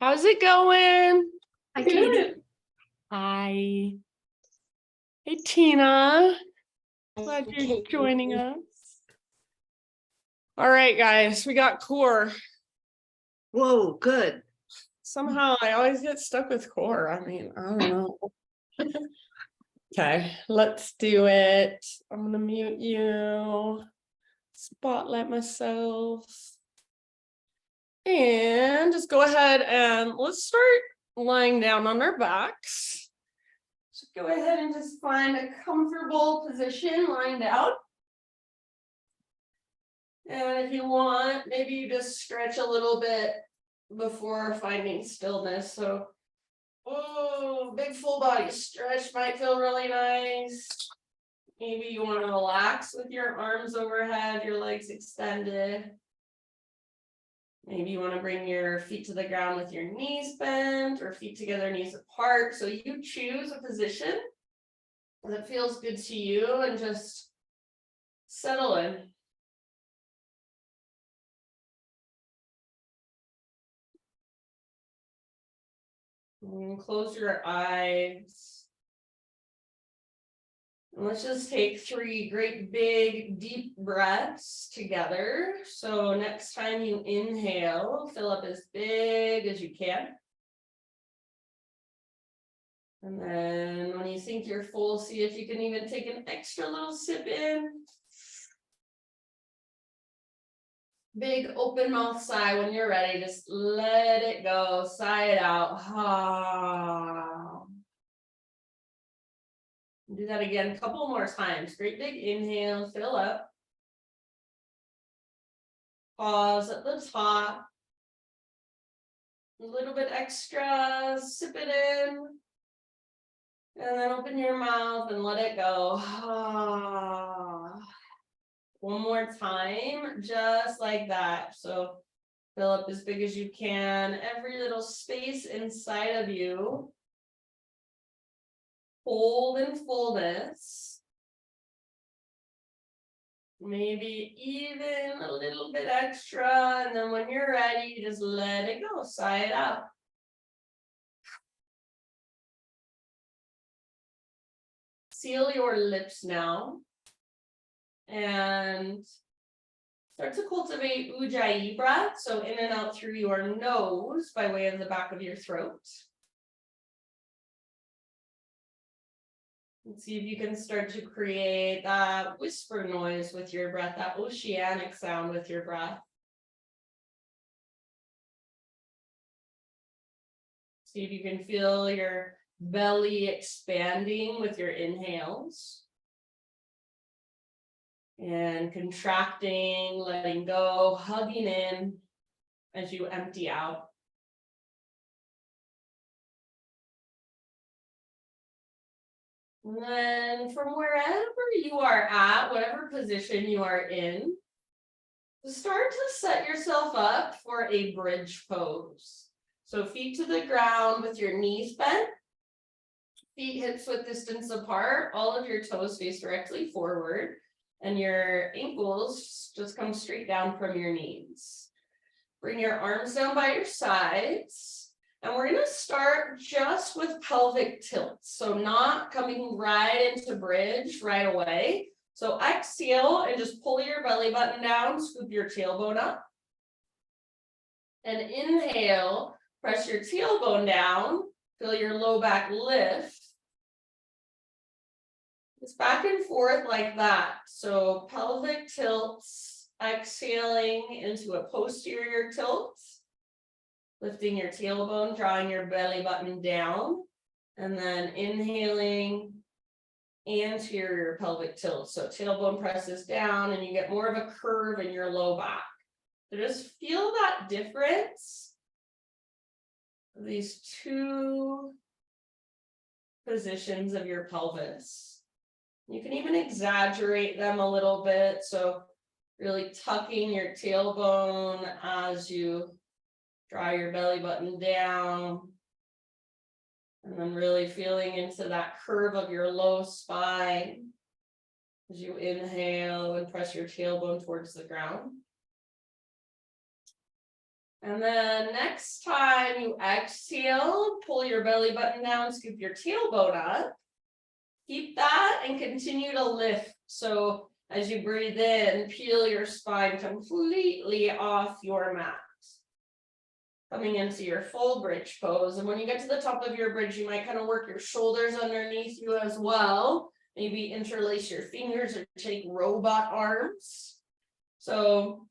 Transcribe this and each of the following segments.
How's it going? Hi, Katie. Hi. Hey, Tina. Glad you're Katie. joining us. All right, guys, we got core. Whoa, good. Somehow I always get stuck with core. I mean, I don't know. Okay, let's do it. I'm gonna mute you, spotlight myself, and just go ahead and let's start lying down on our backs. So go ahead and just find a comfortable position lying down. And if you want, maybe you just stretch a little bit before finding stillness. So, oh, big full body stretch might feel really nice. Maybe you want to relax with your arms overhead, your legs extended. Maybe you want to bring your feet to the ground with your knees bent or feet together, knees apart. So you choose a position that feels good to you and just settle in. And close your eyes. And let's just take 3 great big deep breaths together. So next time you inhale, fill up as big as you can. And then when you think you're full, see if you can even take an extra little sip in. Big open mouth sigh when you're ready. Just let it go. Sigh it out. Do that again a couple more times. Great big inhale, fill up. Pause at the top. A little bit extra, sip it in. And then open your mouth and let it go. One more time, just like that. So fill up as big as you can. Every little space inside of you. Hold in fullness. Maybe even a little bit extra. And then when you're ready, just let it go. Sigh it out. Seal your lips now. And start to cultivate ujjayi breath. So in and out through your nose by way of the back of your throat. And see if you can start to create that whisper noise with your breath, that oceanic sound with your breath. See if you can feel your belly expanding with your inhales. And contracting, letting go, hugging in as you empty out. And then from wherever you are at, whatever position you are in, start to set yourself up for a bridge pose. So feet to the ground with your knees bent, feet hips width distance apart, all of your toes face directly forward, and your ankles just come straight down from your knees. Bring your arms down by your sides. And we're going to start just with pelvic tilts. So not coming right into bridge right away. So exhale and just pull your belly button down, scoop your tailbone up. And inhale, press your tailbone down, feel your low back lift. It's back and forth like that. So pelvic tilts, exhaling into a posterior tilt. Lifting your tailbone, drawing your belly button down, and then inhaling anterior pelvic tilt. So tailbone presses down and you get more of a curve in your low back. So just feel that difference. These 2 positions of your pelvis. You can even exaggerate them a little bit. So really tucking your tailbone as you draw your belly button down. And then really feeling into that curve of your low spine as you inhale and press your tailbone towards the ground. And then next time you exhale, pull your belly button down, scoop your tailbone up. Keep that and continue to lift. So as you breathe in, peel your spine completely off your mat. Coming into your full bridge pose. And when you get to the top of your bridge, you might kind of work your shoulders underneath you as well. Maybe interlace your fingers or take robot arms. So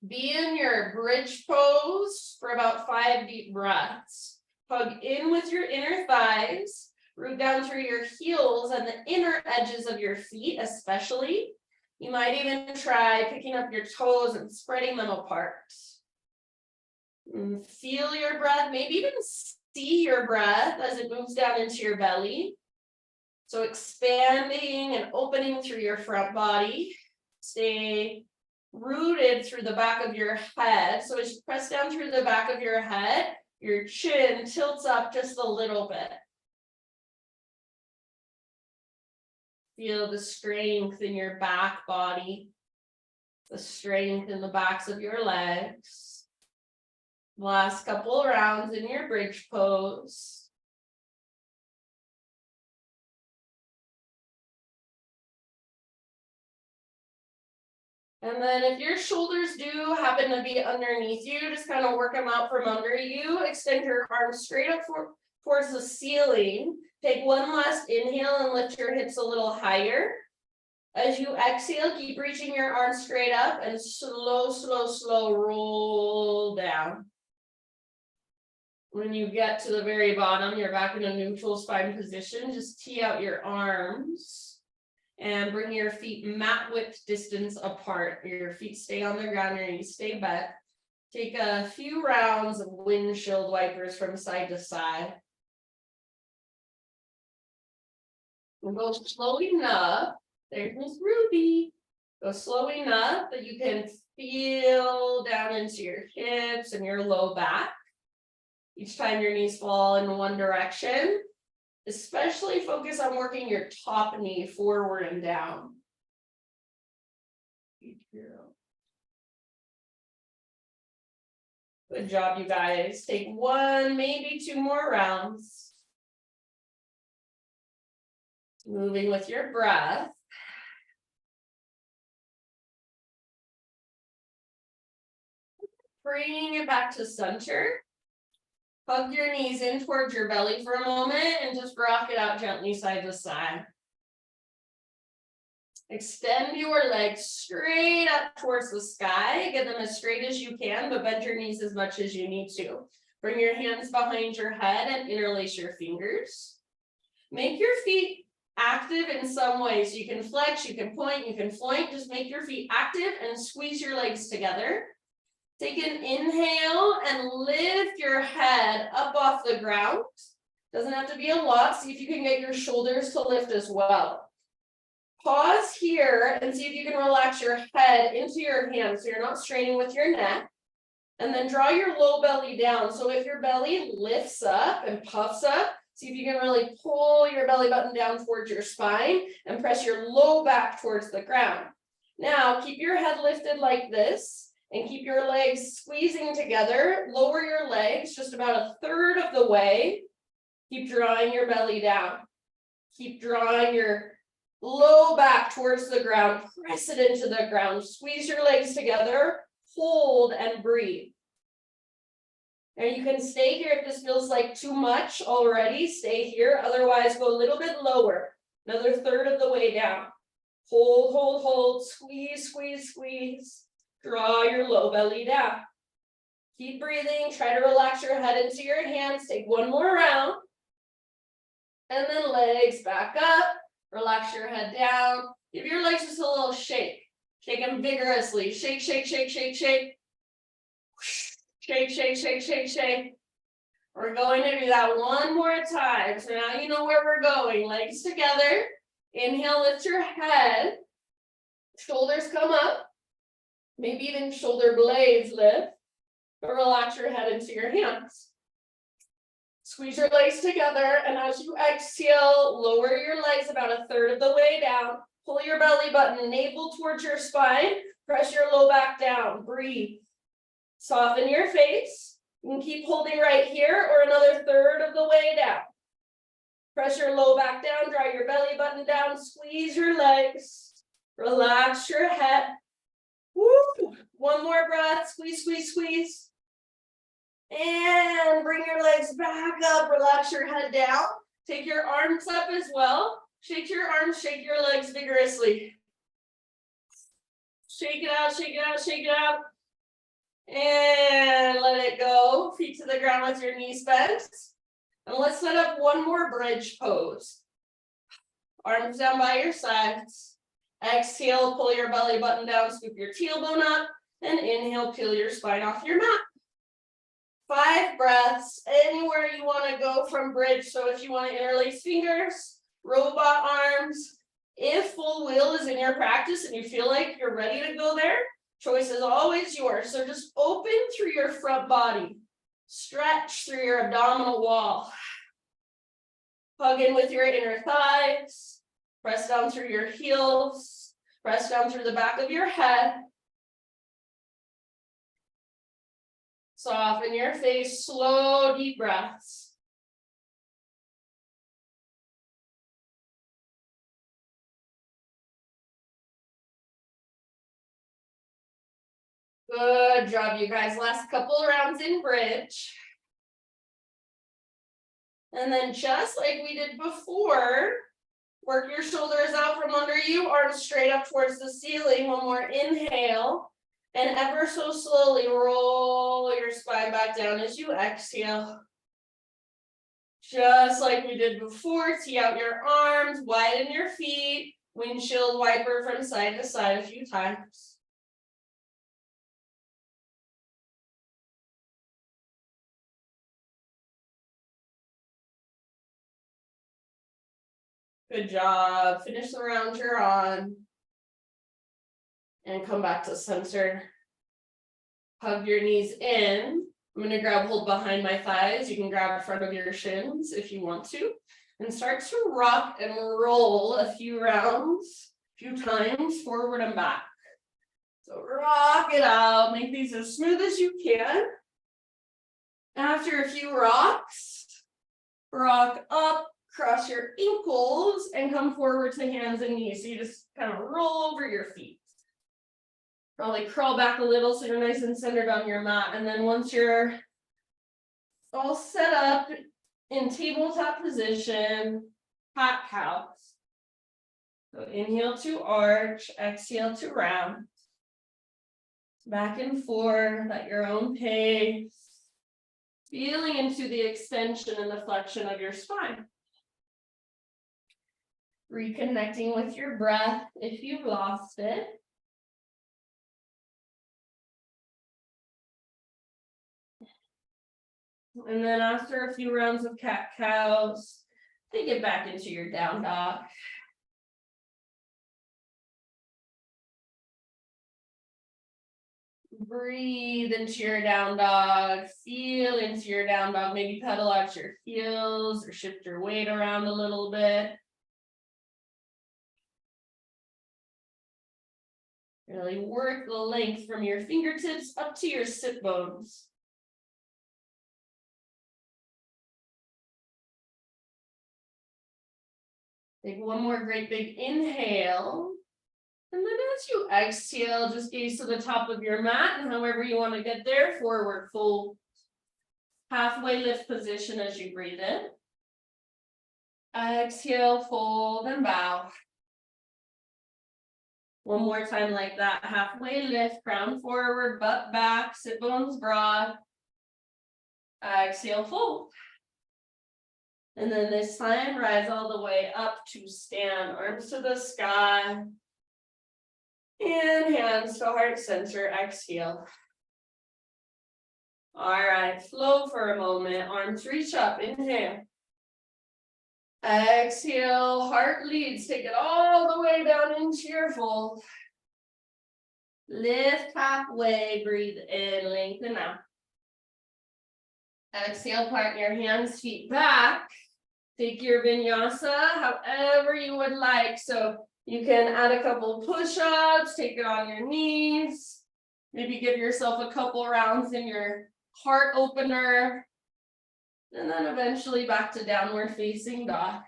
be in your bridge pose for about 5 deep breaths. Hug in with your inner thighs, root down through your heels and the inner edges of your feet especially. You might even try picking up your toes and spreading them apart. And feel your breath, maybe even see your breath as it moves down into your belly. So expanding and opening through your front body. Stay rooted through the back of your head. So as you press down through the back of your head, your chin tilts up just a little bit. Feel the strength in your back body, the strength in the backs of your legs. Last couple rounds in your bridge pose. And then if your shoulders do happen to be underneath you, just kind of work them out from under you. Extend your arms straight up towards the ceiling. Take one last inhale and lift your hips a little higher. As you exhale, keep reaching your arms straight up and slow roll down. When you get to the very bottom, you're back in a neutral spine position. Just tee out your arms and bring your feet mat width distance apart. Your feet stay on the ground, your knees stay back. Take a few rounds of windshield wipers from side to side. And go slow enough. There's Miss Ruby. Go slow enough that you can feel down into your hips and your low back. Each time your knees fall in one direction, especially focus on working your top knee forward and down. Good job, you guys. Take one, maybe 2 more rounds. Moving with your breath. Bringing it back to center. Hug your knees in towards your belly for a moment and just rock it out gently side to side. Extend your legs straight up towards the sky. Get them as straight as you can, but bend your knees as much as you need to. Bring your hands behind your head and interlace your fingers. Make your feet active in some way. So you can flex, you can point, you can flank. Just make your feet active and squeeze your legs together. Take an inhale and lift your head up off the ground. Doesn't have to be a lot. See if you can get your shoulders to lift as well. Pause here and see if you can relax your head into your hands so you're not straining with your neck. And then draw your low belly down. So if your belly lifts up and puffs up, see if you can really pull your belly button down towards your spine and press your low back towards the ground. Now keep your head lifted like this. And keep your legs squeezing together. Lower your legs just about 1/3 of the way. Keep drawing your belly down. Keep drawing your low back towards the ground. Press it into the ground. Squeeze your legs together. Hold and breathe. And you can stay here if this feels like too much already. Stay here. Otherwise, go a little bit lower. Another 1/3 of the way down. Hold. Squeeze. Draw your low belly down. Keep breathing. Try to relax your head into your hands. Take one more round. And then legs back up. Relax your head down. Give your legs just a little shake. Shake them vigorously. Shake. Shake. We're going to do that one more time. So now you know where we're going. Legs together. Inhale, lift your head. Shoulders come up. Maybe even shoulder blades lift, but relax your head into your hands. Squeeze your legs together, and as you exhale, lower your legs about 1/3 of the way down. Pull your belly button, navel towards your spine. Press your low back down. Breathe. Soften your face. You can keep holding right here or another third of the way down. Press your low back down, draw your belly button down, squeeze your legs, relax your head. Woo! One more breath, squeeze, squeeze, squeeze. And bring your legs back up, relax your head down. Take your arms up as well. Shake your arms, shake your legs vigorously. Shake it out, shake it out, shake it out. And let it go. Feet to the ground with your knees bent. And let's set up one more bridge pose. Arms down by your sides. Exhale, pull your belly button down, scoop your tailbone up. And inhale, peel your spine off your mat. 5 breaths, anywhere you want to go from bridge. So if you want to interlace fingers, robot arms, if full wheel is in your practice and you feel like you're ready to go there, choice is always yours. So just open through your front body, stretch through your abdominal wall, hug in with your inner thighs, press down through your heels, press down through the back of your head. Soften your face, slow, deep breaths. Good job, you guys. Last couple rounds in bridge. And then just like we did before, work your shoulders out from under you, arms straight up towards the ceiling. One more inhale. And ever so slowly roll your spine back down as you exhale. Just like we did before, tee out your arms, widen your feet, windshield wiper from side to side a few times. Good job. Finish the round you're on. And come back to center. Hug your knees in. I'm going to grab hold behind my thighs. You can grab front of your shins if you want to. And start to rock and roll a few rounds, a few times, forward and back. So rock it out. Make these as smooth as you can. After a few rocks, rock up, cross your ankles, and come forward to hands and knees. So you just kind of roll over your feet. Probably crawl back a little so you're nice and centered on your mat. And then once you're all set up in tabletop position, cat cows. So inhale to arch, exhale to round. Back and forth at your own pace. Feeling into the extension and the flexion of your spine. Reconnecting with your breath if you've lost it. And then after a few rounds of cat cows, take it back into your down dog. Breathe into your down dog, feel into your down dog, maybe pedal out your heels or shift your weight around a little bit. Really work the length from your fingertips up to your sit bones. Take one more great big inhale. And then as you exhale, just gaze to the top of your mat and however you want to get there, forward fold. Halfway lift position as you breathe in. Exhale, fold and bow. One more time like that, halfway lift, crown forward, butt back, sit bones broad. Exhale, fold. And then this time, rise all the way up to stand, arms to the sky. And hands to heart center, exhale. All right, flow for a moment, arms reach up, inhale. Exhale, heart leads, take it all the way down into your fold. Lift halfway, breathe in, lengthen out. Exhale, plant your hands, feet back. Take your vinyasa however you would like. So you can add a couple push-ups, take it on your knees. Maybe give yourself a couple rounds in your heart opener. And then eventually back to downward facing dog.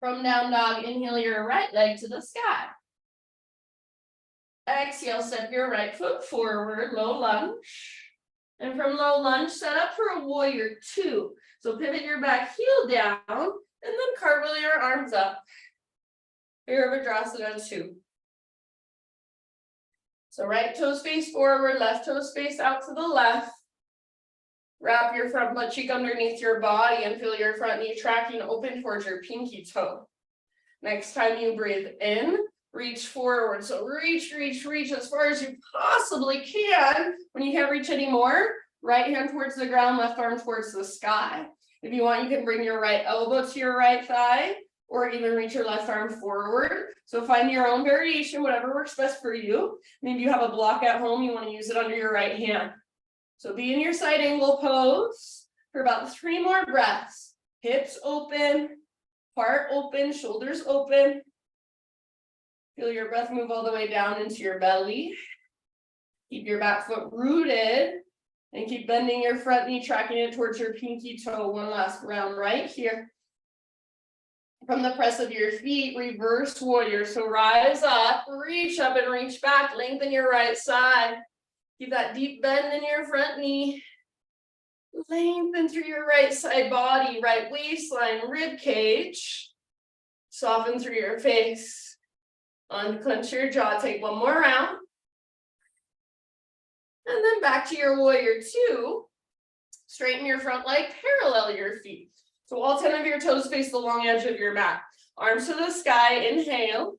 From down dog, inhale your right leg to the sky. Exhale, step your right foot forward, low lunge. And from low lunge, set up for a warrior two. So pivot your back heel down, and then cartwheel your arms up. Virabhadrasana 2. So right toes face forward, left toes face out to the left. Wrap your front butt cheek underneath your body and feel your front knee tracking open towards your pinky toe. Next time you breathe in, reach forward. So reach as far as you possibly can. When you can't reach anymore, right hand towards the ground, left arm towards the sky. If you want, you can bring your right elbow to your right thigh, or even reach your left arm forward. So find your own variation, whatever works best for you. Maybe you have a block at home, you want to use it under your right hand. So be in your side angle pose for about 3 more breaths. Hips open, heart open, shoulders open. Feel your breath move all the way down into your belly. Keep your back foot rooted and keep bending your front knee, tracking it towards your pinky toe. One last round right here. From the press of your feet, reverse warrior. So rise up, reach up and reach back, lengthen your right side. Keep that deep bend in your front knee. Lengthen through your right side body, right waistline, rib cage. Soften through your face. Unclench your jaw, take 1 more round. And then back to your warrior two. Straighten your front leg, parallel your feet. So all 10 of your toes face the long edge of your mat. Arms to the sky, inhale.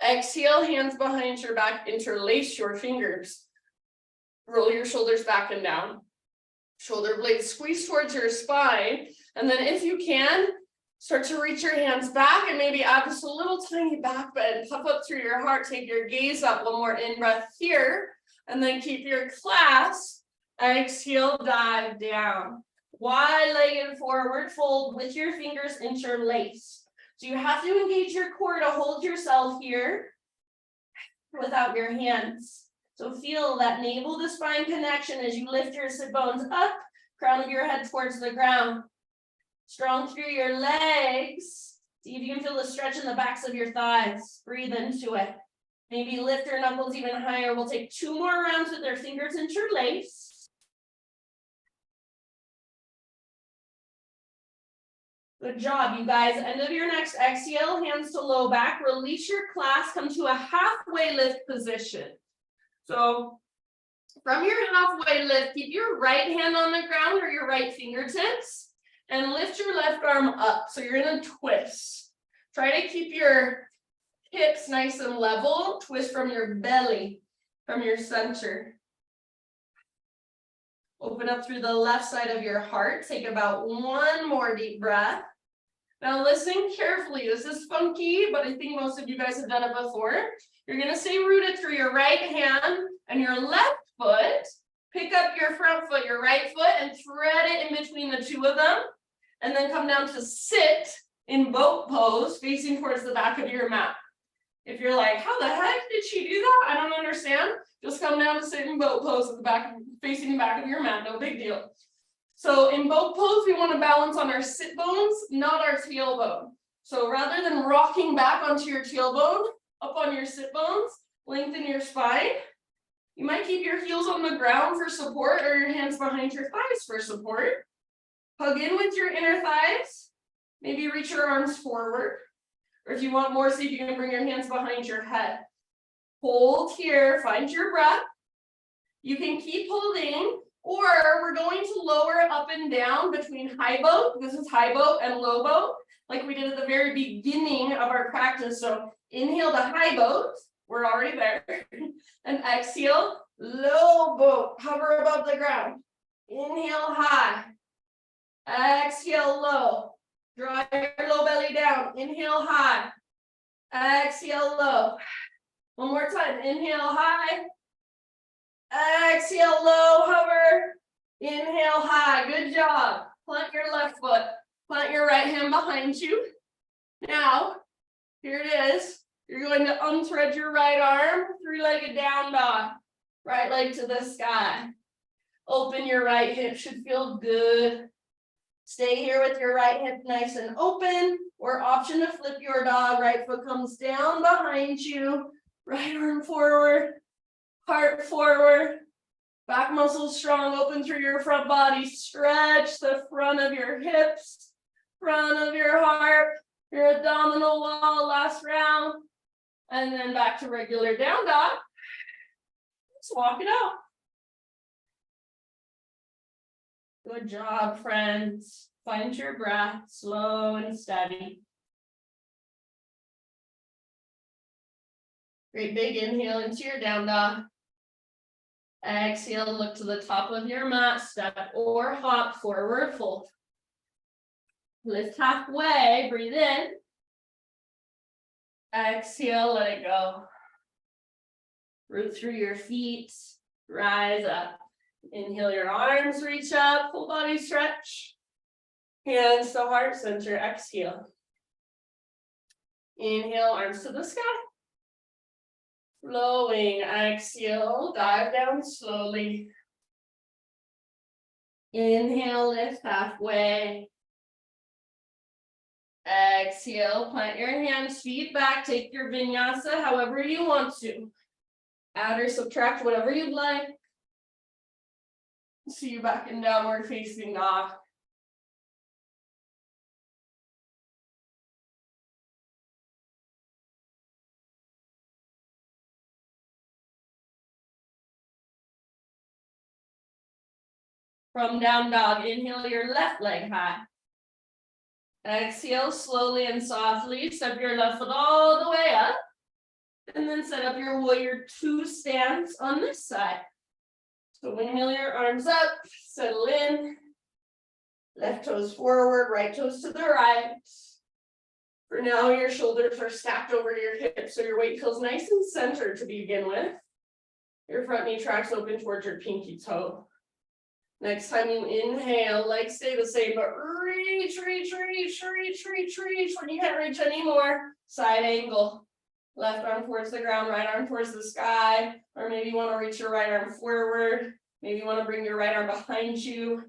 Exhale, hands behind your back, interlace your fingers. Roll your shoulders back and down. Shoulder blades squeeze towards your spine. And then if you can, start to reach your hands back and maybe add just a little tiny back bend. Puff up through your heart, take your gaze up. 1 more in-breath here. And then keep your clasp. Exhale, dive down. Wide-legged forward fold with your fingers interlaced. So you have to engage your core to hold yourself here without your hands. So feel that navel to spine connection as you lift your sit bones up, crown of your head towards the ground. Strong through your legs. See if you can feel the stretch in the backs of your thighs. Breathe into it. Maybe lift your knuckles even higher. We'll take 2 more rounds with our fingers interlaced. Good job, you guys. End of your next exhale, hands to low back. Release your clasp, come to a halfway lift position. So from your halfway lift, keep your right hand on the ground or your right fingertips and lift your left arm up. So you're in a twist. Try to keep your hips nice and level. Twist from your belly, from your center. Open up through the left side of your heart. Take about 1 more deep breath. Now listen carefully. This is funky, but I think most of you guys have done it before. You're going to stay rooted through your right hand and your left foot. Pick up your front foot, your right foot, and thread it in between the 2 of them. And then come down to sit in boat pose, facing towards the back of your mat. If you're like, how the heck did she do that? I don't understand. Just come down to sit in boat pose at the back, facing the back of your mat. No big deal. So in boat pose, we want to balance on our sit bones, not our tailbone. So rather than rocking back onto your tailbone, up on your sit bones, lengthen your spine. You might keep your heels on the ground for support or your hands behind your thighs for support. Hug in with your inner thighs. Maybe reach your arms forward. Or if you want more, see if you can bring your hands behind your head. Hold here, find your breath. You can keep holding, or we're going to lower up and down between high boat, this is high boat, and low boat, like we did at the very beginning of our practice. So inhale to high boat, we're already there. And exhale, low boat, hover above the ground. Inhale high, exhale low. Draw your low belly down. Inhale high. Exhale low. 1 more time. Inhale high. Exhale low. Hover. Inhale high. Good job. Plant your left foot. Plant your right hand behind you. Now, here it is. You're going to unthread your right arm, three-legged down dog. Right leg to the sky. Open your right hip, should feel good. Stay here with your right hip nice and open, or option to flip your dog. Right foot comes down behind you. Right arm forward, heart forward. Back muscles strong, open through your front body. Stretch the front of your hips, front of your heart, your abdominal wall, last round. And then back to regular down dog. Let's walk it out. Good job, friends. Find your breath, slow and steady. Great big inhale into your down dog. Exhale, look to the top of your mat, step or hop, forward fold. Lift halfway, breathe in. Exhale, let it go. Root through your feet, rise up. Inhale, your arms reach up, full body stretch. Hands to heart center, exhale. Inhale, arms to the sky. Flowing, exhale, dive down slowly. Inhale, lift halfway. Exhale, plant your hands, feet back, take your vinyasa however you want to. Add or subtract whatever you'd like. See you back in downward facing dog. From down dog, inhale your left leg high. Exhale slowly and softly, step your left foot all the way up. And then set up your warrior two stance on this side. So inhale your arms up, settle in. Left toes forward, right toes to the right. For now, your shoulders are stacked over your hips, so your weight feels nice and centered to begin with. Your front knee tracks open towards your pinky toe. Next time you inhale, legs stay the same, but reach, reach, reach, reach, reach, reach. When you can't reach anymore, side angle. Left arm towards the ground, right arm towards the sky. Or maybe you want to reach your right arm forward. Maybe you want to bring your right arm behind you.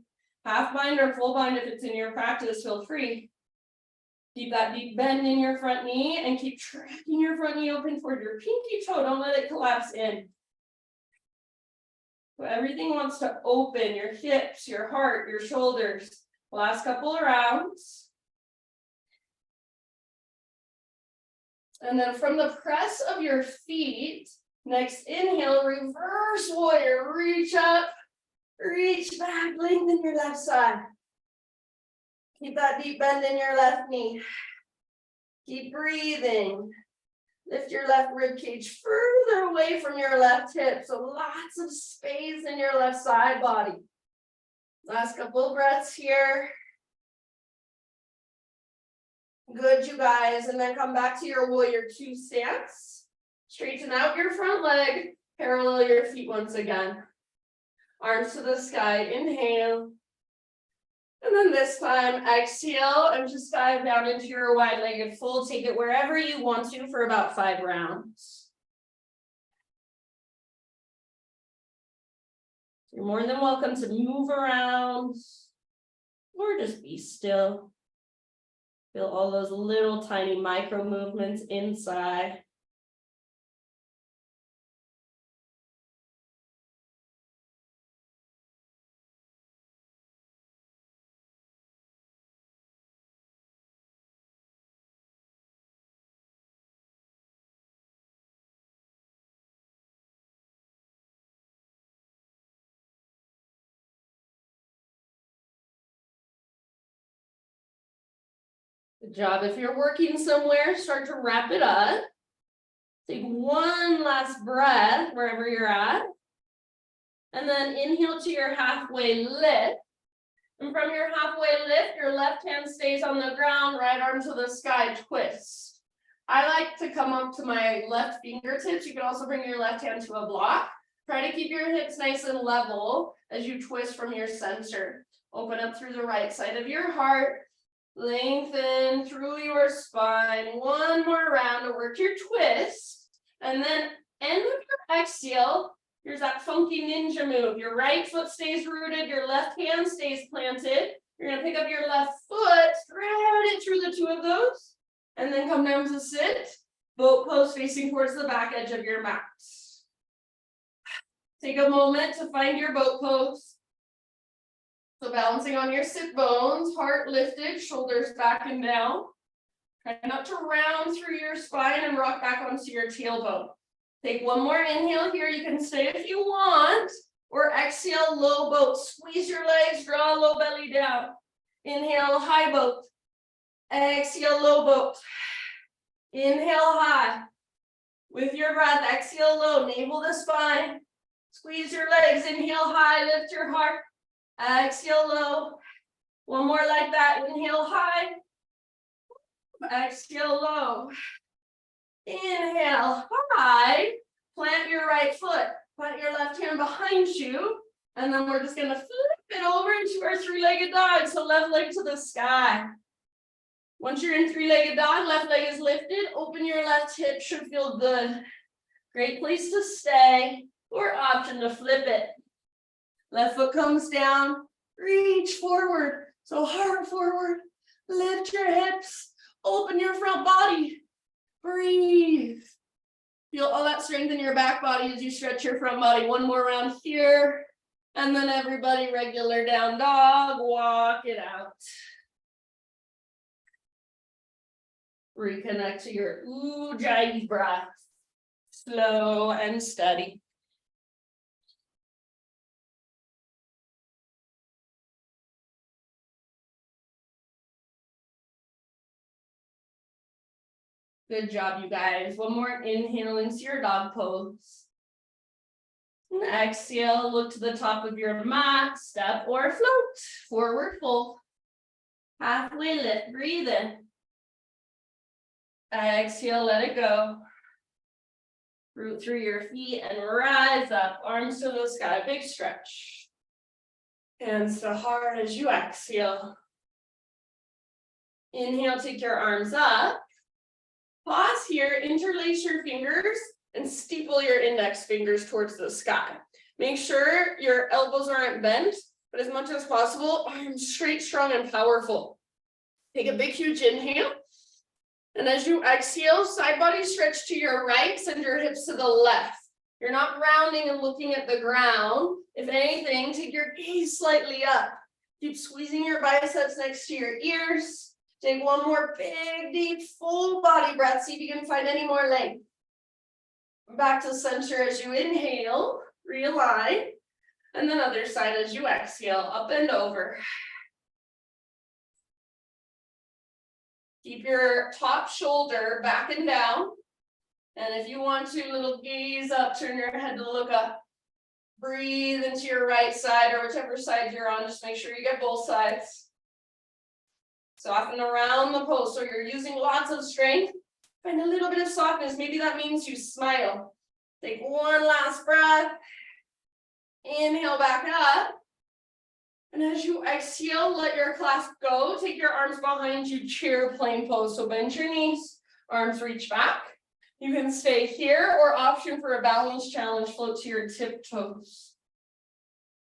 Half bind or full bind if it's in your practice, feel free. Keep that deep bend in your front knee and keep tracking your front knee open toward your pinky toe. Don't let it collapse in. So everything wants to open, your hips, your heart, your shoulders. Last couple of rounds. And then from the press of your feet, next inhale, reverse warrior, reach up, reach back, lengthen your left side. Keep that deep bend in your left knee. Keep breathing. Lift your left rib cage further away from your left hip, so lots of space in your left side body. Last couple of breaths here. Good, you guys, and then come back to your warrior two stance. Straighten out your front leg, parallel your feet once again. Arms to the sky, inhale. And then this time, exhale, and just dive down into your wide-legged fold. Take it wherever you want to for about 5 rounds. You're more than welcome to move around or just be still. Feel all those little tiny micro movements inside. Good job. If you're working somewhere, start to wrap it up. Take one last breath wherever you're at. And then inhale to your halfway lift. And from your halfway lift, your left hand stays on the ground, right arm to the sky, twist. I like to come up to my left fingertips. You can also bring your left hand to a block. Try to keep your hips nice and level as you twist from your center. Open up through the right side of your heart. Lengthen through your spine. One more round to work your twist. And then end with your exhale. Here's that funky ninja move. Your right foot stays rooted, your left hand stays planted. You're gonna pick up your left foot, thread it through the two of those, and then come down to sit. Boat pose facing towards the back edge of your mat. Take a moment to find your boat pose. So balancing on your sit bones, heart lifted, shoulders back and down. Try not to round through your spine and rock back onto your tailbone. Take one more inhale here. You can stay if you want, or exhale, low boat. Squeeze your legs, draw low belly down. Inhale, high boat. Exhale, low boat. Inhale, high. With your breath, exhale, low, navel to spine. Squeeze your legs, inhale, high, lift your heart. Exhale, low. One more like that. Inhale, high. Exhale, low. Inhale, high. Plant your right foot. Plant your left hand behind you. And then we're just going to flip it over into our three-legged dog. So left leg to the sky. Once you're in three-legged dog, left leg is lifted. Open your left hip, should feel good. Great place to stay, or option to flip it. Left foot comes down, reach forward. So heart forward, lift your hips, open your front body, breathe. Feel all that strength in your back body as you stretch your front body. One more round here. And then everybody regular down dog, walk it out. Reconnect to your ujjayi breath. Slow and steady. Good job, you guys. One more inhale into your dog pose. And exhale, look to the top of your mat, step or float. Forward fold. Halfway lift, breathe in. Exhale, let it go. Root through your feet and rise up, arms to the sky, big stretch. Hands to heart as you exhale. Inhale, take your arms up. Pause here, interlace your fingers and steeple your index fingers towards the sky. Make sure your elbows aren't bent, but as much as possible, arms straight, strong, and powerful. Take a big, huge inhale. And as you exhale, side body stretch to your right, send your hips to the left. You're not rounding and looking at the ground. If anything, take your gaze slightly up. Keep squeezing your biceps next to your ears. Take one more big, deep, full body breath. See if you can find any more length. Back to center as you inhale, realign. And then other side as you exhale, up and over. Keep your top shoulder back and down. And if you want to, little gaze up, turn your head to look up. Breathe into your right side or whichever side you're on. Just make sure you get both sides. Soften around the pose. So you're using lots of strength. Find a little bit of softness. Maybe that means you smile. Take one last breath. Inhale back up. And as you exhale, let your clasp go. Take your arms behind you, chair plane pose. So bend your knees, arms reach back. You can stay here or option for a balance challenge, float to your tiptoes.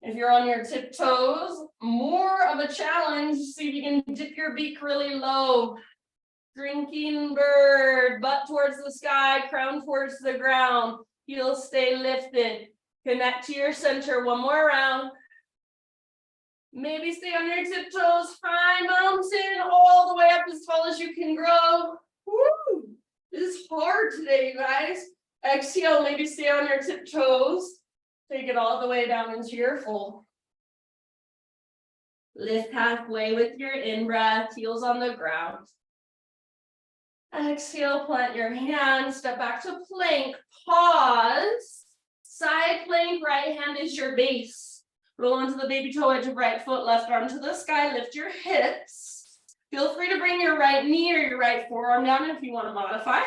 If you're on your tiptoes, more of a challenge. See if you can dip your beak really low. Drinking bird, butt towards the sky, crown towards the ground. Heels stay lifted. Connect to your center. One more round. Maybe stay on your tiptoes. High mountain, all the way up as tall as you can grow. Woo! This is hard today, you guys. Exhale, maybe stay on your tiptoes. Take it all the way down into your full. Lift halfway with your in-breath, heels on the ground. Exhale, plant your hands, step back to plank, pause. Side plank, right hand is your base. Roll onto the baby toe edge of right foot, left arm to the sky, lift your hips. Feel free to bring your right knee or your right forearm down if you want to modify.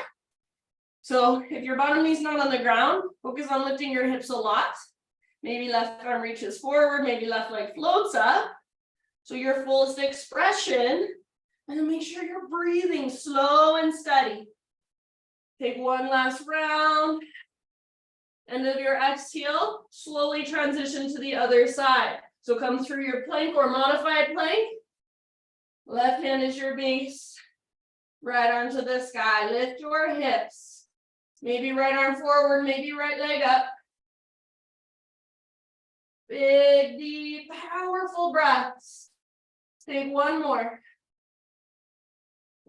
So if your bottom knee's not on the ground, focus on lifting your hips a lot. Maybe left arm reaches forward, maybe left leg floats up. So your fullest expression And then make sure you're breathing slow and steady. Take one last round. End of your exhale, slowly transition to the other side. So come through your plank or modified plank. Left hand is your base. Right arm to the sky. Lift your hips. Maybe right arm forward, maybe right leg up. Big, deep, powerful breaths. Take one more.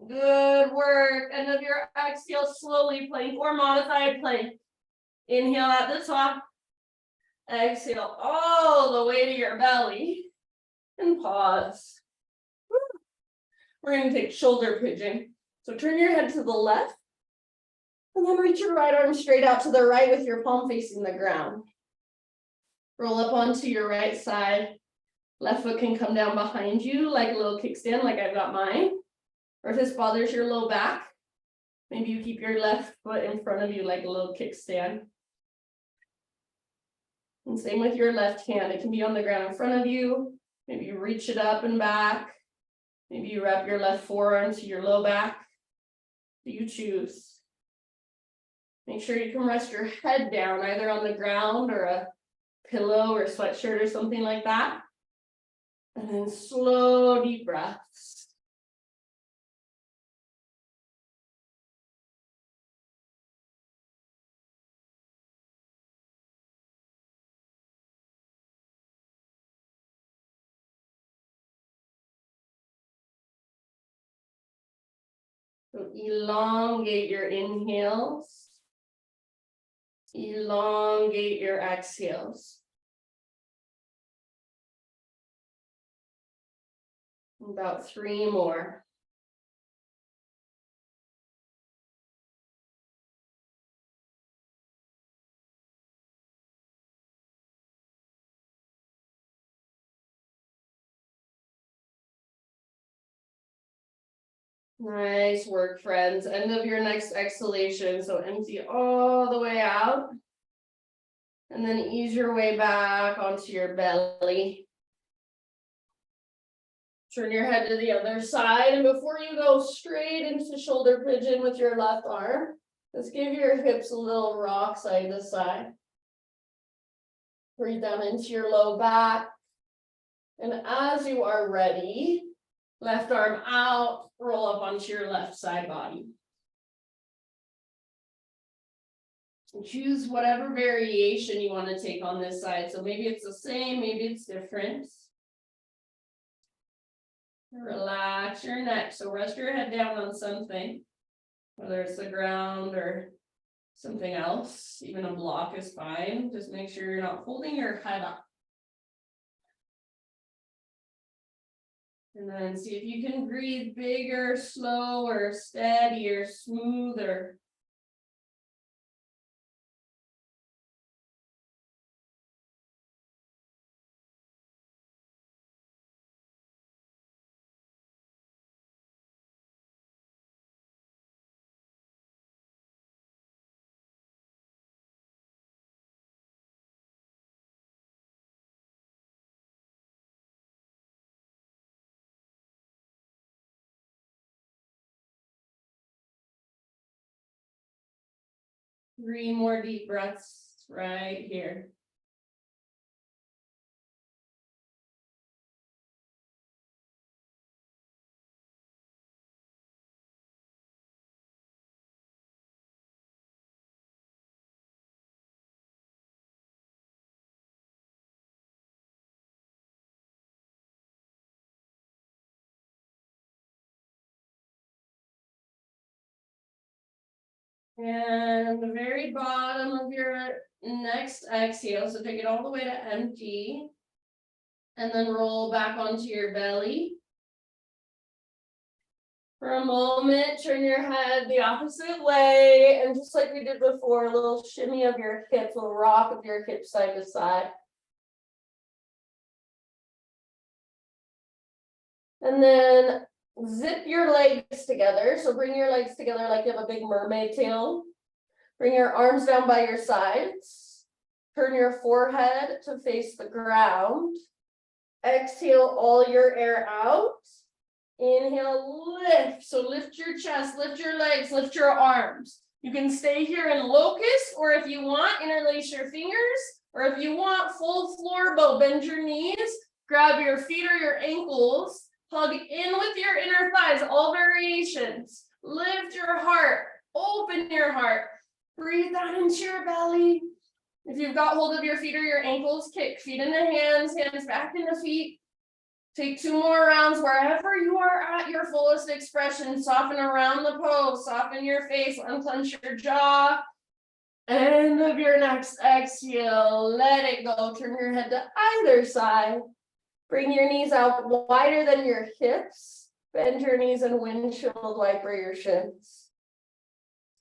Good work. End of your exhale, slowly plank or modified plank. Inhale at the top. Exhale all the way to your belly. And pause. We're going to take shoulder pigeon. So turn your head to the left. And then reach your right arm straight out to the right with your palm facing the ground. Roll up onto your right side. Left foot can come down behind you like a little kickstand, like I've got mine. Or if this bothers your low back, maybe you keep your left foot in front of you like a little kickstand. And same with your left hand. It can be on the ground in front of you. Maybe you reach it up and back. Maybe you wrap your left forearm to your low back. You choose. Make sure you can rest your head down either on the ground or a pillow or sweatshirt or something like that. And then slow, deep breaths. So elongate your inhales. Elongate your exhales. About 3 more. Nice work, friends. End of your next exhalation. So empty all the way out. And then ease your way back onto your belly. Turn your head to the other side. And before you go straight into shoulder pigeon with your left arm, let's give your hips a little rock side to side. Breathe down into your low back. And as you are ready, left arm out, roll up onto your left side body. And choose whatever variation you want to take on this side. So maybe it's the same, maybe it's different. Relax your neck. So rest your head down on something, whether it's the ground or something else. Even a block is fine. Just make sure you're not holding your head up. And then see if you can breathe bigger, slower, steadier, smoother. Three more deep breaths right here. And the very bottom of your next exhale, so take it all the way to empty. And then roll back onto your belly. For a moment, turn your head the opposite way. And just like we did before, a little shimmy of your hips, a little rock of your hips side to side. And then zip your legs together. So bring your legs together like you have a big mermaid tail. Bring your arms down by your sides. Turn your forehead to face the ground. Exhale all your air out. Inhale, lift. So lift your chest, lift your legs, lift your arms. You can stay here in locust, or if you want, interlace your fingers, or if you want full floor bow, bend your knees, grab your feet or your ankles, hug in with your inner thighs, all variations. Lift your heart, open your heart. Breathe down into your belly. If you've got hold of your feet or your ankles, kick feet into hands, hands back into feet. Take 2 more rounds wherever you are at your fullest expression. Soften around the pose, soften your face, unclench your jaw. End of your next exhale, let it go. Turn your head to either side. Bring your knees out wider than your hips. Bend your knees and windshield wiper your shins.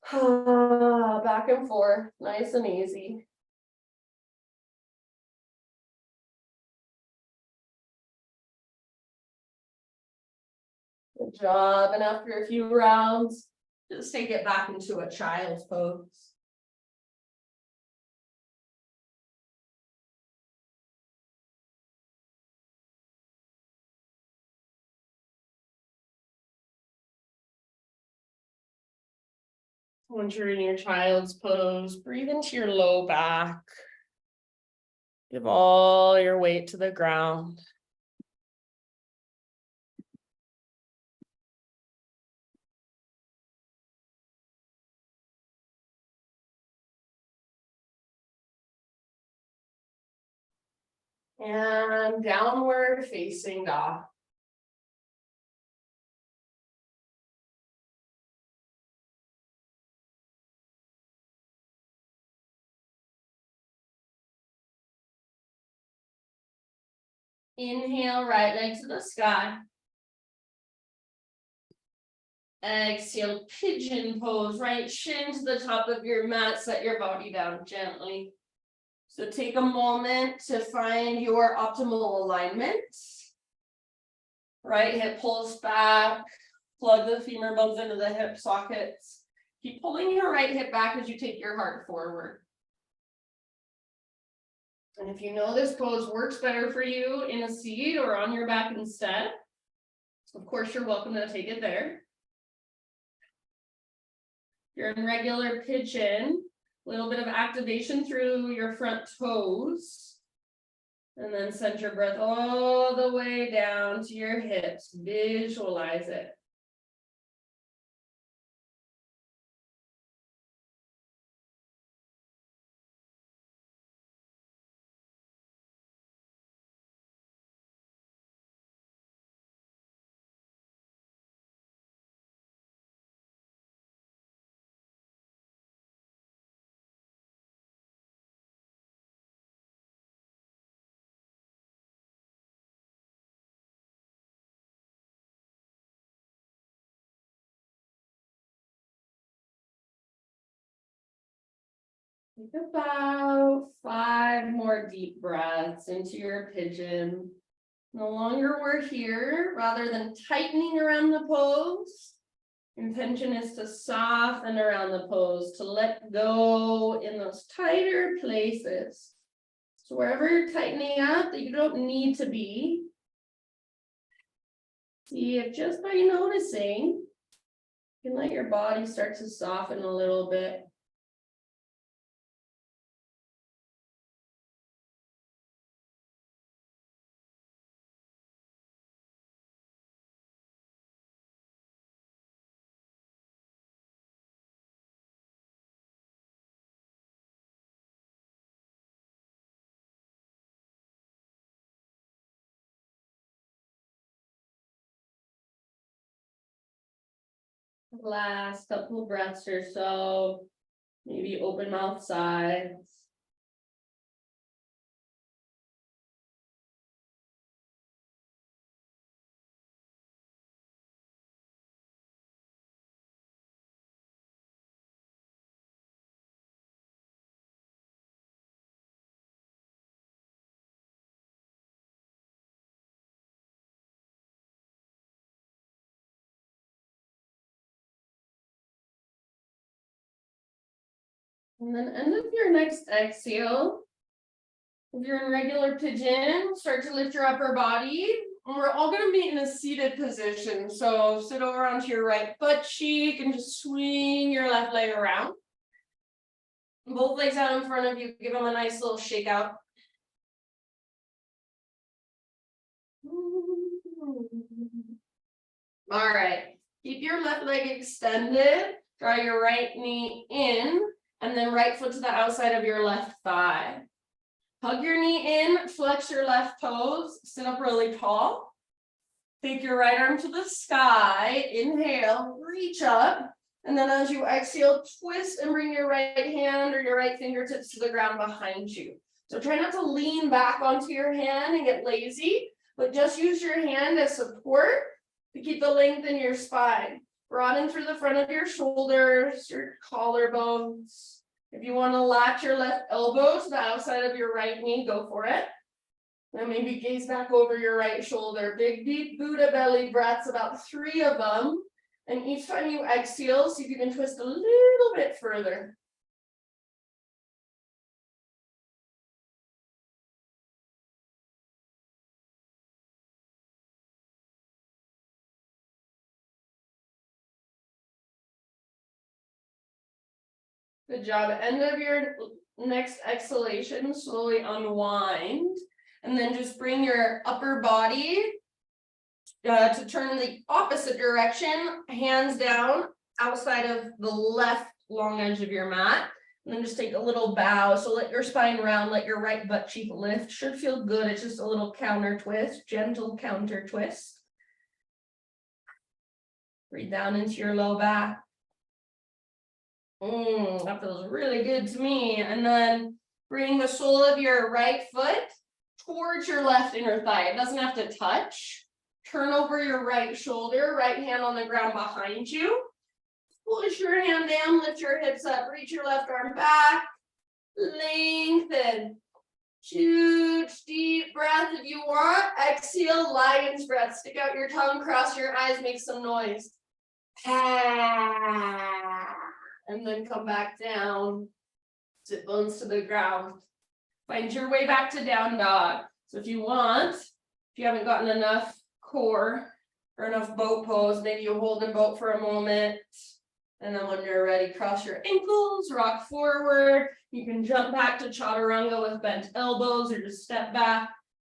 Back and forth, nice and easy. Good job. And after a few rounds, just take it back into a child's pose. Once you're in your child's pose, breathe into your low back. Give all your weight to the ground. And downward facing dog. Inhale, right leg to the sky. Exhale, pigeon pose, right shin to the top of your mat, set your body down gently. So take a moment to find your optimal alignment. Right hip pulls back, plug the femur bones into the hip sockets. Keep pulling your right hip back as you take your heart forward. And if you know this pose works better for you in a seat or on your back instead, of course, you're welcome to take it there. You're in regular pigeon, a little bit of activation through your front toes. And then send your breath all the way down to your hips. Visualize it. Take about 5 more deep breaths into your pigeon. The longer we're here, rather than tightening around the pose, intention is to soften around the pose, to let go in those tighter places. So wherever you're tightening up that you don't need to be, see if just by noticing, you can let your body start to soften a little bit. Last couple breaths or so, maybe open mouth sides. And then end of your next exhale. If you're in regular pigeon, start to lift your upper body. And we're all gonna be in a seated position. So sit over onto your right butt cheek and just swing your left leg around. Both legs out in front of you, give them a nice little shake out. All right, keep your left leg extended, draw your right knee in, and then right foot to the outside of your left thigh. Hug your knee in, flex your left toes, sit up really tall. Take your right arm to the sky, inhale, reach up, and then as you exhale, twist and bring your right hand or your right fingertips to the ground behind you. So try not to lean back onto your hand and get lazy, but just use your hand as support to keep the length in your spine. Broaden through the front of your shoulders, your collarbones. If you want to latch your left elbow to the outside of your right knee, go for it. Then maybe gaze back over your right shoulder. Big, deep Buddha belly breaths, about 3 of them. And each time you exhale, see if you can twist a little bit further. Good job. End of your next exhalation, slowly unwind. And then just bring your upper body to turn the opposite direction, hands down outside of the left long edge of your mat. And then just take a little bow. So let your spine round, let your right butt cheek lift. Should feel good. It's just a little counter twist, gentle counter twist. Breathe down into your low back. That feels really good to me. And then bring the sole of your right foot towards your left inner thigh. It doesn't have to touch. Turn over your right shoulder, right hand on the ground behind you. Push your hand down, lift your hips up, reach your left arm back, lengthen. Huge deep breath if you want. Exhale, lion's breath. Stick out your tongue, cross your eyes, make some noise. And then come back down. Sit bones to the ground. Find your way back to down dog. So if you want, if you haven't gotten enough core or enough boat pose, maybe you hold in boat for a moment. And then when you're ready, cross your ankles, rock forward. You can jump back to chaturanga with bent elbows or just step back,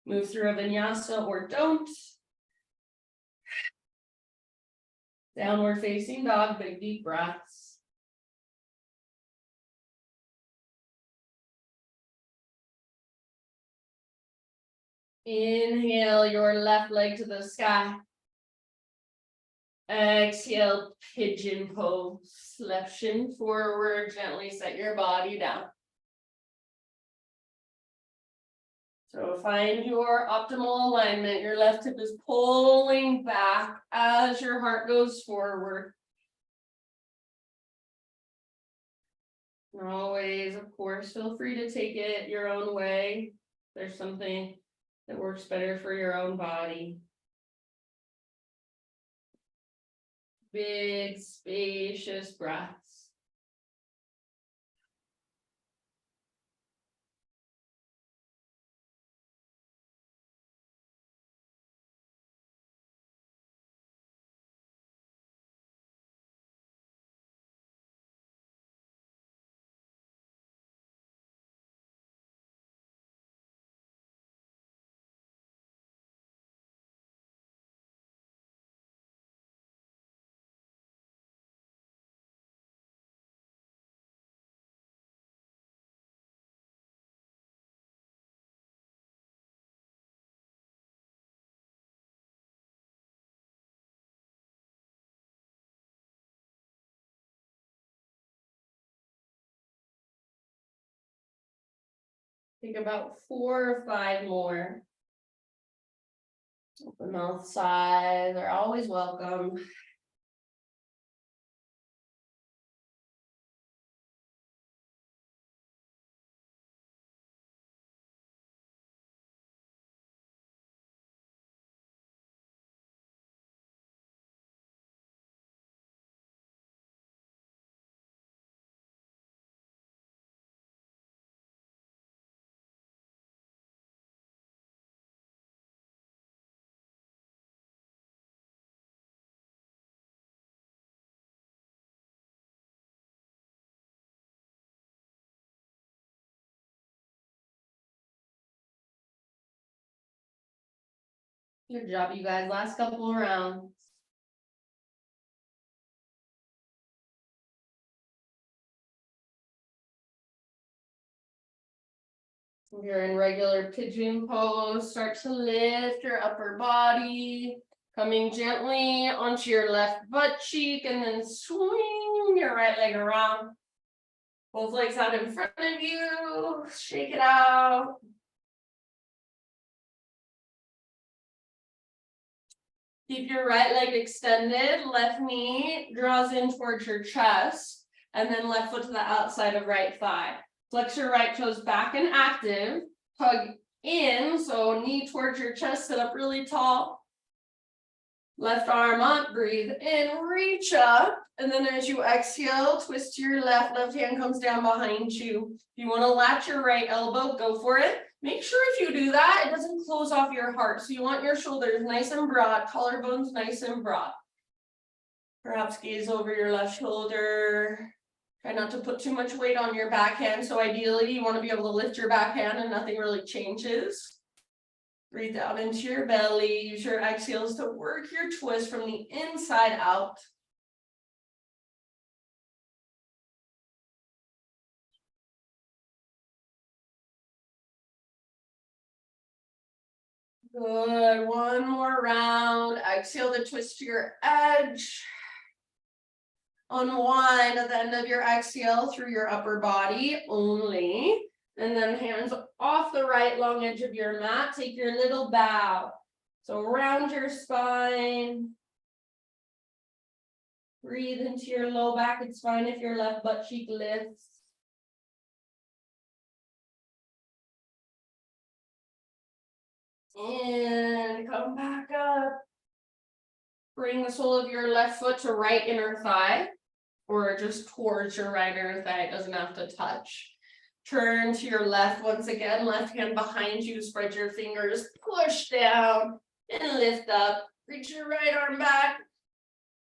move through a vinyasa or don't. Downward facing dog, big deep breaths. Inhale your left leg to the sky. Exhale, pigeon pose. Left shin forward, gently set your body down. So find your optimal alignment. Your left hip is pulling back as your heart goes forward. Always, of course, feel free to take it your own way. There's something that works better for your own body. Big, spacious breaths. Think about 4 or 5 more. Open mouth sighs are always welcome. Good job, you guys. Last couple of rounds. If you're in regular pigeon pose, start to lift your upper body, coming gently onto your left butt cheek, and then swing your right leg around. Both legs out in front of you, shake it out. Keep your right leg extended, left knee draws in towards your chest, and then left foot to the outside of right thigh. Flex your right toes back and active, hug in, so knee towards your chest, sit up really tall. Left arm up, breathe in, reach up, and then as you exhale, twist to your left hand comes down behind you. If you want to latch your right elbow, go for it. Make sure if you do that, it doesn't close off your heart. So you want your shoulders nice and broad, collarbones nice and broad. Perhaps gaze over your left shoulder. Try not to put too much weight on your backhand. So ideally, you want to be able to lift your backhand and nothing really changes. Breathe out into your belly. Use your exhales to work your twist from the inside out. Good. One more round. Exhale to twist to your edge. Unwind at the end of your exhale through your upper body only. And then hands off the right long edge of your mat. Take your little bow. So round your spine. Breathe into your low back. It's fine if your left butt cheek lifts. And come back up. Bring the sole of your left foot to right inner thigh, or just towards your right inner thigh. It doesn't have to touch. Turn to your left once again, left hand behind you, spread your fingers, push down and lift up. Reach your right arm back.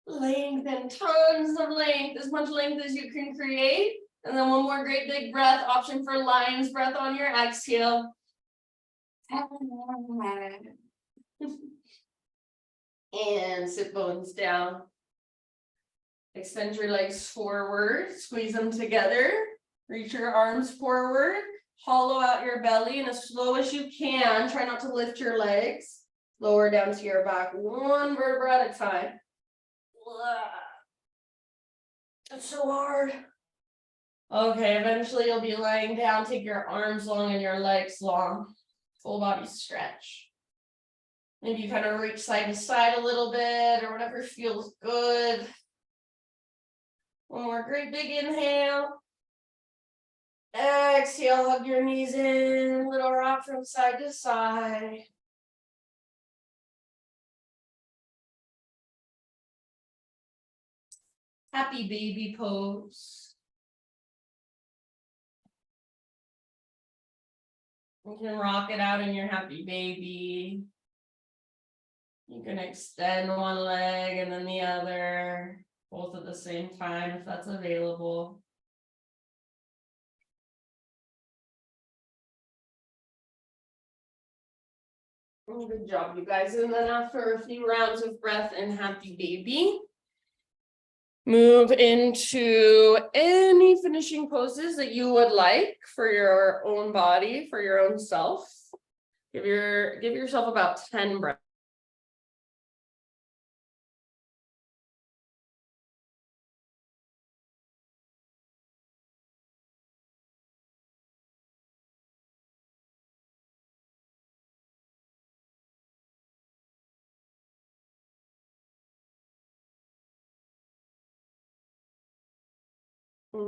Lengthen, tons of length, as much length as you can create. And then one more great big breath, option for lion's breath on your exhale. And sit bones down. Extend your legs forward, squeeze them together. Reach your arms forward, hollow out your belly, and as slow as you can, try not to lift your legs. Lower down to your back, one vertebra at a time. It's so hard. Okay, eventually you'll be lying down. Take your arms long and your legs long. Full body stretch. Maybe you kind of reach side to side a little bit or whatever feels good. One more great big inhale. Exhale, hug your knees in, little rock from side to side. Happy baby pose. You can rock it out in your happy baby. You can extend one leg and then the other, both at the same time if that's available. Good job, you guys. And then after a few rounds of breath and happy baby, move into any finishing poses that you would like for your own body, for your own self. Give yourself about 10 breaths.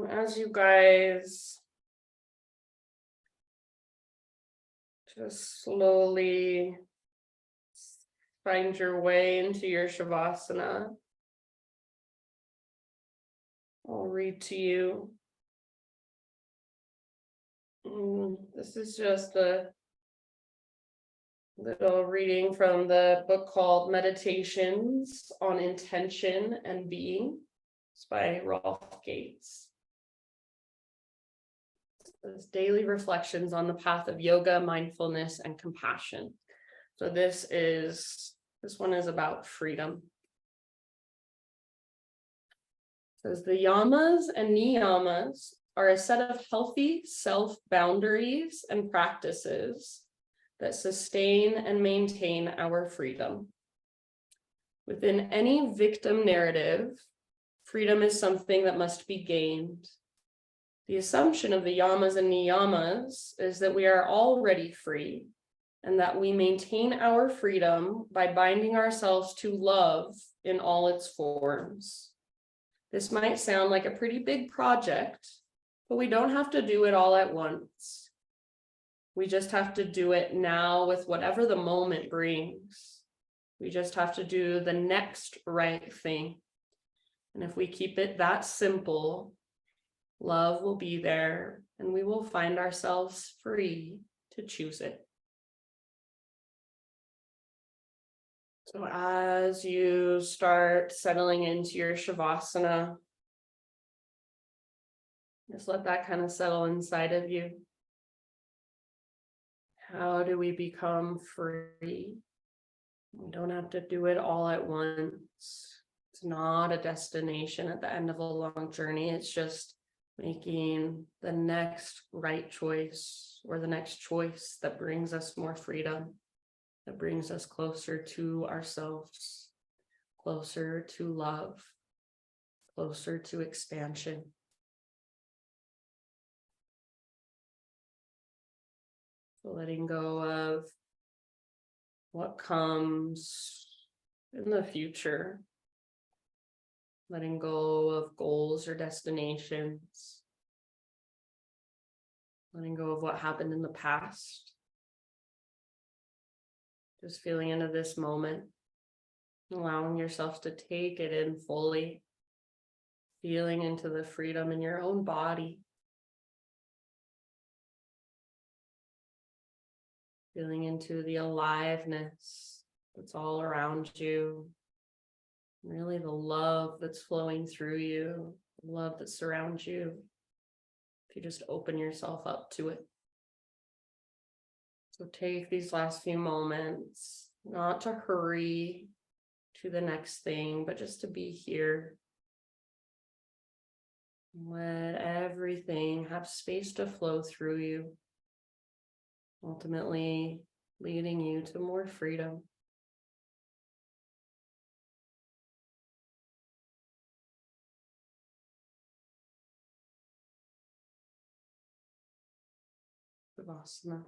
As you guys just slowly find your way into your Shavasana, I'll read to you. This is just a little reading from the book called Meditations on Intention and Being. It's by Rolf Gates. It's daily reflections on the path of yoga, mindfulness, and compassion. So this one is about freedom. It says the yamas and niyamas are a set of healthy self-boundaries and practices that sustain and maintain our freedom. Within any victim narrative, freedom is something that must be gained. The assumption of the yamas and niyamas is that we are already free and that we maintain our freedom by binding ourselves to love in all its forms. This might sound like a pretty big project, but we don't have to do it all at once. We just have to do it now with whatever the moment brings. We just have to do the next right thing. And if we keep it that simple, love will be there and we will find ourselves free to choose it. So as you start settling into your Shavasana, just let that kind of settle inside of you. How do we become free? We don't have to do it all at once. It's not a destination at the end of a long journey. It's just making the next right choice or the next choice that brings us more freedom, that brings us closer to ourselves, closer to love, closer to expansion. So letting go of what comes in the future, letting go of goals or destinations, letting go of what happened in the past. Just feeling into this moment, allowing yourself to take it in fully, feeling into the freedom in your own body, feeling into the aliveness that's all around you, really the love that's flowing through you, the love that surrounds you, if you just open yourself up to it. So take these last few moments, not to hurry to the next thing, but just to be here. Let everything have space to flow through you, ultimately leading you to more freedom. Savasana.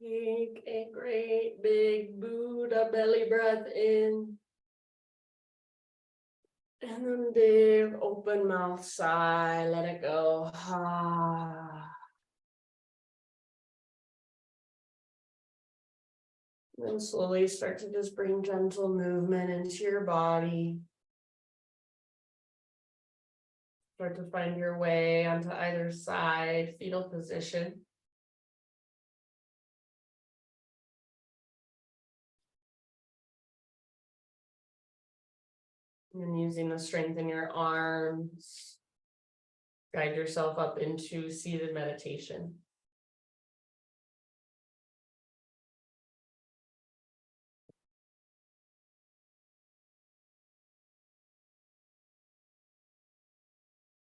Take a great big Buddha belly breath in. And then big open mouth sigh, let it go. Then slowly start to just bring gentle movement into your body. Start to find your way onto either side, fetal position. And using the strength in your arms, guide yourself up into seated meditation.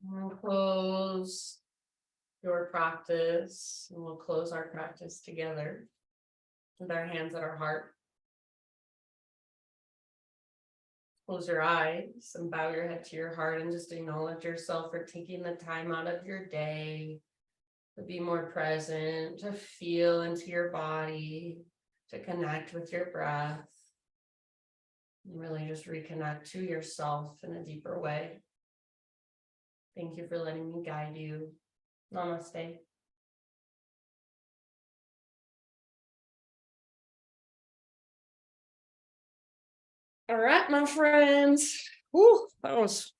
We'll close your practice, and we'll close our practice together with our hands at our heart. Close your eyes and bow your head to your heart and just acknowledge yourself for taking the time out of your day to be more present, to feel into your body, to connect with your breath, and really just reconnect to yourself in a deeper way. Thank you for letting me guide you. Namaste. All right, my friends. Whew, that was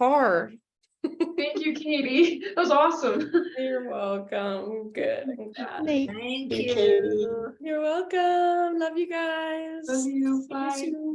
hard. Thank you, Katie. That was awesome. You're welcome. Good. I'm glad. Thank you, Katie. You're welcome. Love you guys. Love you. See you Bye. soon.